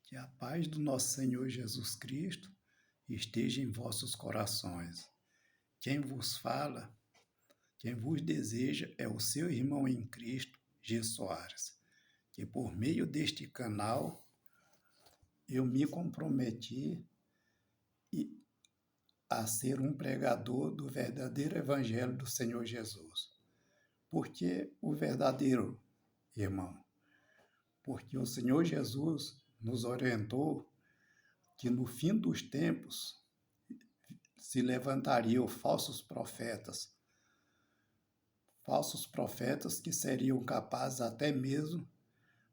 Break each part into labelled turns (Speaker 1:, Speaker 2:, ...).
Speaker 1: Que a paz do nosso Senhor Jesus Cristo esteja em vossos corações. Quem vos fala, quem vos deseja é o seu irmão em Cristo, G. Soares, que por meio deste canal eu me comprometi a ser um pregador do verdadeiro Evangelho do Senhor Jesus. Por que o verdadeiro, irmão? Porque o Senhor Jesus nos orientou que no fim dos tempos se levantariam falsos profetas que seriam capazes até mesmo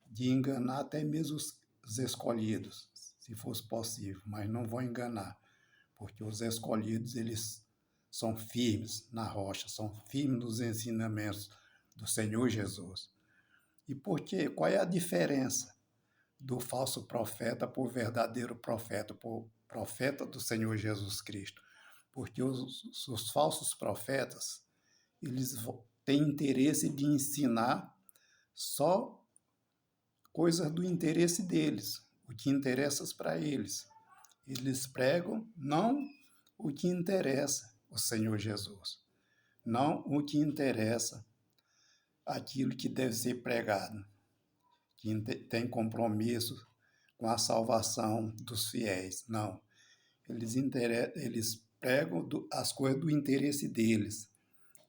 Speaker 1: de enganar até mesmo os escolhidos, se fosse possível, mas não vão enganar, porque os escolhidos, eles são firmes na rocha, são firmes nos ensinamentos do Senhor Jesus. E por quê? Qual é a diferença do falso profeta por verdadeiro profeta, por profeta do Senhor Jesus Cristo? Porque os falsos profetas, eles têm interesse de ensinar só coisas do interesse deles, o que interessa para eles. Eles pregam não o que interessa o Senhor Jesus, não o que interessa aquilo que deve ser pregado, que tem compromisso com a salvação dos fiéis. Não. Eles pregam as coisas do interesse deles,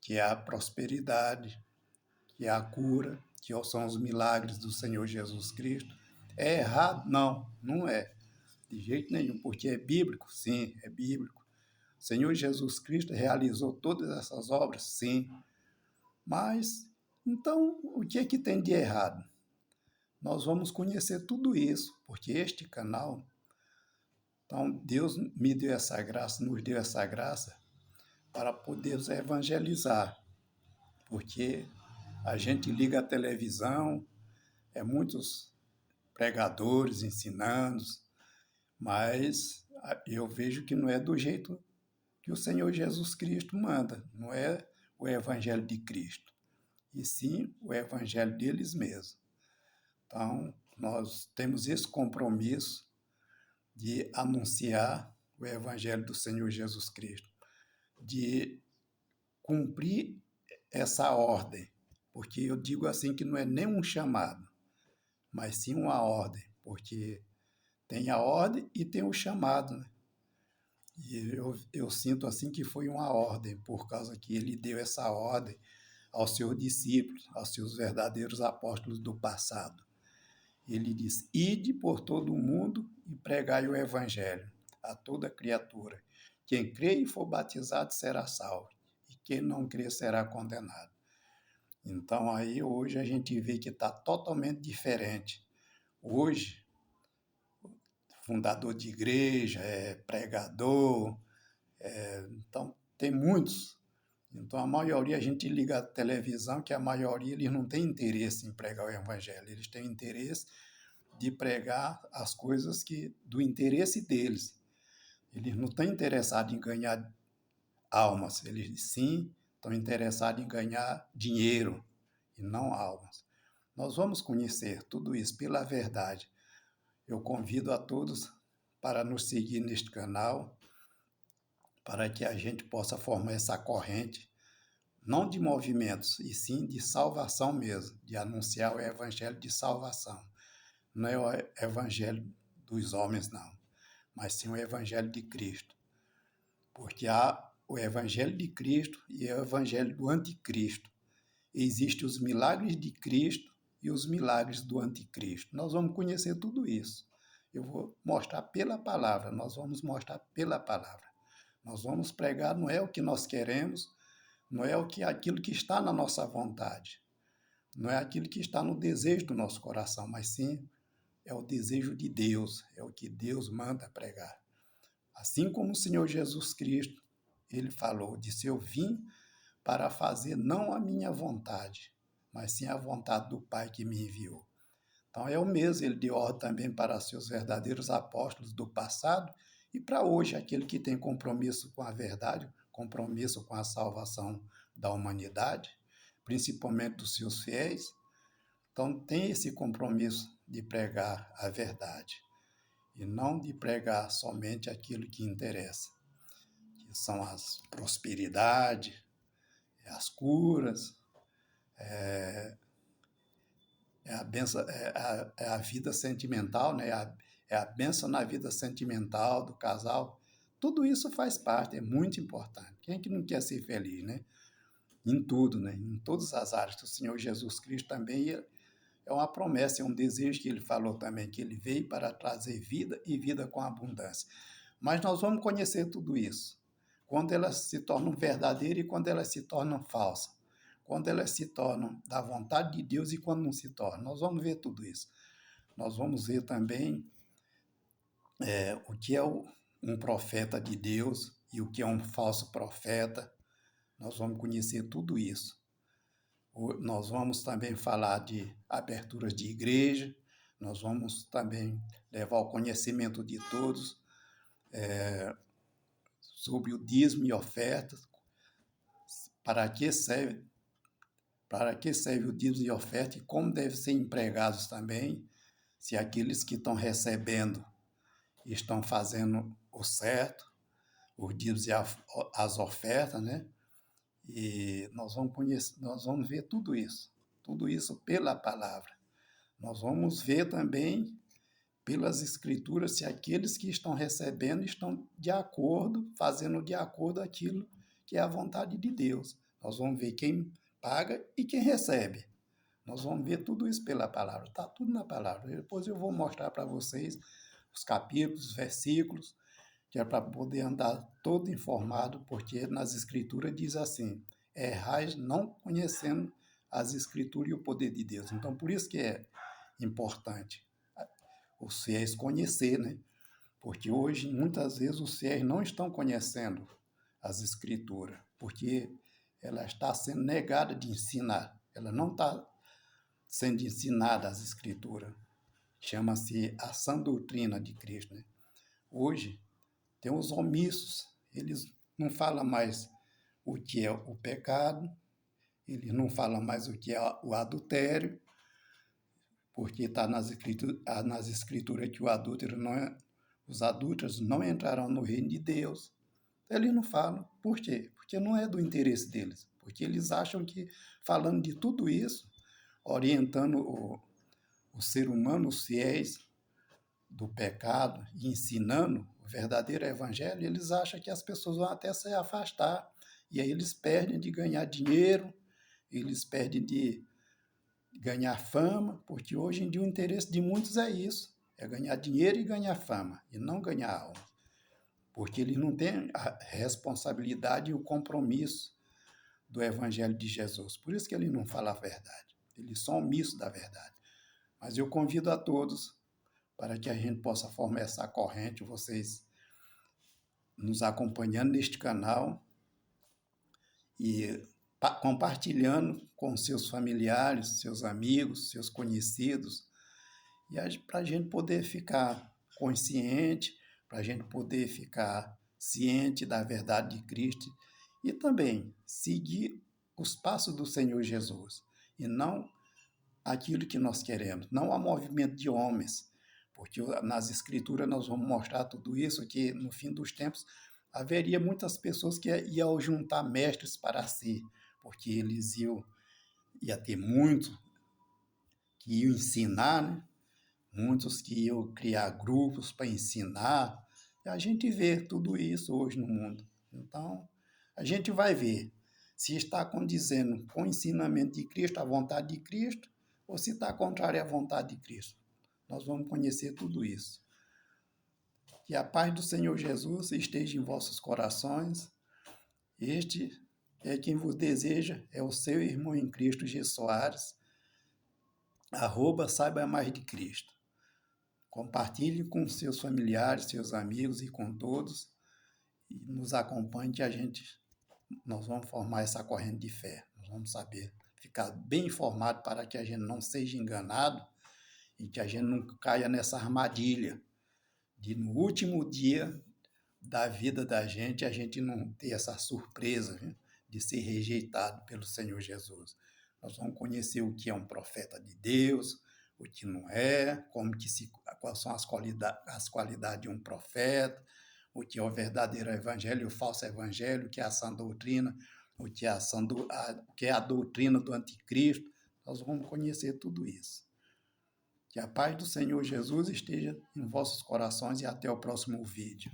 Speaker 1: que é a prosperidade, que é a cura, que são os milagres do Senhor Jesus Cristo. É errado? Não, não é. De jeito nenhum, porque é bíblico? Sim, é bíblico. O Senhor Jesus Cristo realizou todas essas obras? Sim. Mas, então, o que é que tem de errado? Nós vamos conhecer tudo isso, porque este canal, então Deus me deu essa graça, nos deu essa graça para podermos evangelizar, porque a gente liga a televisão, muitos pregadores ensinando, mas eu vejo que não é do jeito que o Senhor Jesus Cristo manda, não é o Evangelho de Cristo, e sim o Evangelho deles mesmos. Então, nós temos esse compromisso de anunciar o Evangelho do Senhor Jesus Cristo, de cumprir essa ordem, porque eu digo assim que não é nem um chamado, mas sim uma ordem, porque tem a ordem e tem o chamado, né? E eu sinto assim que foi uma ordem, por causa que ele deu essa ordem aos seus discípulos, aos seus verdadeiros apóstolos do passado. Ele diz: ide por todo o mundo e pregai o evangelho a toda criatura. Quem crê e for batizado será salvo, e quem não crê será condenado. Então aí hoje a gente vê que está totalmente diferente. Hoje, fundador de igreja, pregador, então tem muitos. Então a maioria, a gente liga a televisão, que a maioria eles não tem interesse em pregar o evangelho, eles têm interesse de pregar as coisas que do interesse deles. Eles não estão interessados em ganhar almas, eles sim estão interessados em ganhar dinheiro e não almas. Nós vamos conhecer tudo isso pela verdade. Eu convido a todos para nos seguir neste canal, para que a gente possa formar essa corrente, não de movimentos, e sim de salvação mesmo, de anunciar o evangelho de salvação. Não é o evangelho dos homens, não, mas sim o evangelho de Cristo. Porque há o evangelho de Cristo e o evangelho do anticristo. Existem os milagres de Cristo e os milagres do anticristo. Nós vamos conhecer tudo isso. Eu vou mostrar pela palavra, nós vamos mostrar pela palavra. Nós vamos pregar, não é o que nós queremos, não é aquilo que está na nossa vontade, não é aquilo que está no desejo do nosso coração, mas sim é o desejo de Deus, é o que Deus manda pregar. Assim como o Senhor Jesus Cristo, ele falou, disse: eu vim para fazer não a minha vontade, mas sim a vontade do Pai que me enviou. Então é o mesmo, ele deu ordem também para seus verdadeiros apóstolos do passado e para hoje, aquele que tem compromisso com a verdade, compromisso com a salvação da humanidade, principalmente dos seus fiéis. Então tem esse compromisso de pregar a verdade. e não de pregar somente aquilo que interessa, que são as prosperidades, as curas, é a benção, é a vida sentimental, né? É a benção na vida sentimental do casal. Tudo isso faz parte, é muito importante. Quem é que não quer ser feliz, né? Em tudo, né? Em todas as áreas. O Senhor Jesus Cristo também é uma promessa, é um desejo que ele falou também, que ele veio para trazer vida e vida com abundância. Mas nós vamos conhecer tudo isso, quando elas se tornam verdadeiras e quando elas se tornam falsas. Quando elas se tornam da vontade de Deus e quando não se tornam. Nós vamos ver tudo isso. Nós vamos ver também o que é um profeta de Deus e o que é um falso profeta. Nós vamos conhecer tudo isso. Nós vamos também falar de aberturas de igreja, nós vamos também levar ao conhecimento de todos sobre o dízimo e ofertas, para que serve, o dízimo e oferta e como devem ser empregados também, se aqueles que estão recebendo estão fazendo o certo, os dízimos e as ofertas, né? E nós vamos conhecer, nós vamos ver tudo isso pela palavra. Nós vamos ver também pelas escrituras se aqueles que estão recebendo estão de acordo, fazendo de acordo aquilo que é a vontade de Deus. Nós vamos ver quem paga e quem recebe. Nós vamos ver tudo isso pela palavra. Está tudo na palavra. Depois eu vou mostrar para vocês os capítulos, os versículos, que é para poder andar todo informado, porque nas escrituras diz assim, errais não conhecendo as escrituras e o poder de Deus. Então, por isso que é importante os fiéis conhecer, né? Porque hoje, muitas vezes, os fiéis não estão conhecendo as escrituras, porque ela está sendo negada de ensinar, ela não está sendo ensinada as escrituras. Chama-se a sã doutrina de Cristo, né? Hoje, tem os omissos, eles não falam mais o que é o pecado, eles não falam mais o que é o adultério, porque está nas escrituras que o adúltero não é, os adúlteros não entrarão no reino de Deus. Eles não falam. Por quê? Porque não é do interesse deles. Porque eles acham que, falando de tudo isso, orientando o ser humano, os fiéis, do pecado, e ensinando o verdadeiro evangelho, eles acham que as pessoas vão até se afastar. E aí eles perdem de ganhar dinheiro, eles perdem de ganhar fama, porque hoje em dia o interesse de muitos é isso, é ganhar dinheiro e ganhar fama, e não ganhar alma, porque eles não têm a responsabilidade e o compromisso do Evangelho de Jesus. Por isso que ele não fala a verdade, eles são omissos da verdade. Mas eu convido a todos para que a gente possa formar essa corrente, vocês nos acompanhando neste canal e compartilhando com seus familiares, seus amigos, seus conhecidos, e para a gente poder ficar consciente, para a gente poder ficar ciente da verdade de Cristo e também seguir os passos do Senhor Jesus, e não aquilo que nós queremos, não há movimento de homens, porque nas Escrituras nós vamos mostrar tudo isso, que no fim dos tempos haveria muitas pessoas que iam juntar mestres para si, porque eles ia ter muitos que iam ensinar, né? Muitos que iam criar grupos para ensinar, e a gente vê tudo isso hoje no mundo. Então, a gente vai ver se está condizendo com o ensinamento de Cristo, a vontade de Cristo, ou se está contrário à vontade de Cristo. Nós vamos conhecer tudo isso. Que a paz do Senhor Jesus esteja em vossos corações. Este é quem vos deseja, é o seu irmão em Cristo, G. Soares, @saiba mais de Cristo. Compartilhe com seus familiares, seus amigos e com todos, e nos acompanhe que nós vamos formar essa corrente de fé. Nós vamos saber ficar bem informado para que a gente não seja enganado e que a gente não caia nessa armadilha de no último dia da vida da gente a gente não ter essa surpresa, viu, de ser rejeitado pelo Senhor Jesus. Nós vamos conhecer o que é um profeta de Deus, o que não é, quais são as qualidades de um profeta, o que é o verdadeiro evangelho e o falso evangelho, o que é a sã doutrina, o que é a doutrina do anticristo. Nós vamos conhecer tudo isso. Que a paz do Senhor Jesus esteja em vossos corações e até o próximo vídeo.